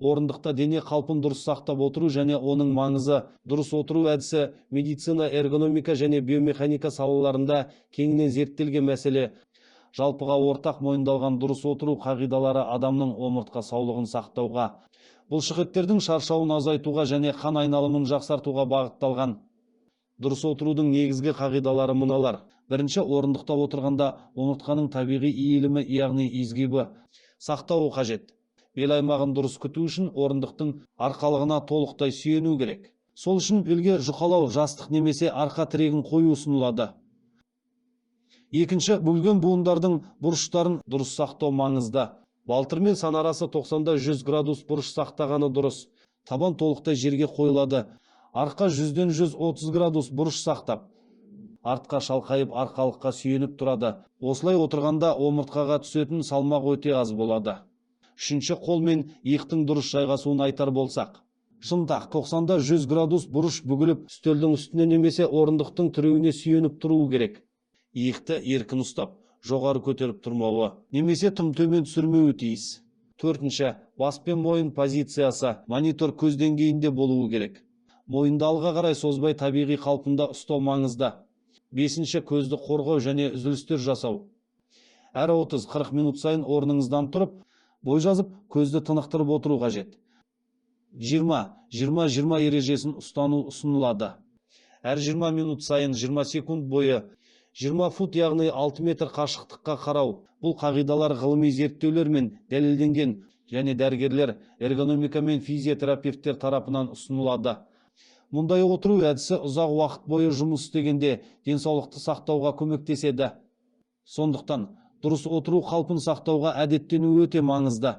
орындықта дене қалпын дұрыс сақтап отыру және оның маңызы. Дұрыс отыру әдісі медицина, эргономика және биомеханика салаларында кеңінен зерттелген мәселе. Жалпыға ортақ мойындалған дұрыс отыру қағидалары адамның омыртқа саулығын сақтауға, бұлшықеттердің шаршауын азайтуға және қан айналымын жақсартуға бағытталған. Дұрыс отырудың негізгі қағидалары мыналар. Бірінші, орындықта отырғанда омыртқаның табиғи иілімі, яғни изгибі сақтауы қажет. Бел аймағын дұрыс күту үшін орындықтың арқалығына толықтай сүйену керек. Сол үшін белге жұқалау жастық немесе арқа тірегін қою ұсынылады. Екінші, бүгілген буындардың бұрыштарын дұрыс сақтау маңызды. Балтыр мен сан арасы 90-100 градус бұрыш сақтағаны дұрыс. Табан толықтай жерге қойылады. Арқа 100-130 градус бұрыш сақтап, артқа шалқайып арқалыққа сүйеніп тұрады. Осылай отырғанда омыртқаға түсетін салмақ өте аз болады. Үшінші, қол мен иықтың дұрыс жайғасуын айтар болсақ. Шынтақ 90-100 градус бұрыш бүгіліп, үстелдің үстіне немесе орындықтың тіреуіне сүйеніп тұруы керек. Иықты еркін ұстап, жоғары көтеріп тұрмауы, немесе тым төмен түсірмеуі тиіс. Төртінші, бас пен мойын позициясы монитор көз деңгейінде болуы керек. Мойынды алға қарай созбай табиғи қалпында ұстау маңызды. Бесінші, көзді қорғау және үзілістер жасау. Әр 30-40 минут сайын орныңыздан тұрып, бой жазып, көзді тынықтырып отыру қажет. 20-20-20 ережесін ұстану ұсынылады. Әр 20 минут сайын 20 секунд бойы 20 фут, яғни 6 метр қашықтыққа қарау. Бұл қағидалар ғылыми зерттеулермен дәлелденген және дәрігерлер, эргономика мен физиотерапевттер тарапынан ұсынылады. Мұндай отыру әдісі ұзақ уақыт бойы жұмыс істегенде денсаулықты сақтауға көмектеседі. Сондықтан дұрыс отыру қалпын сақтауға әдеттену өте маңызды.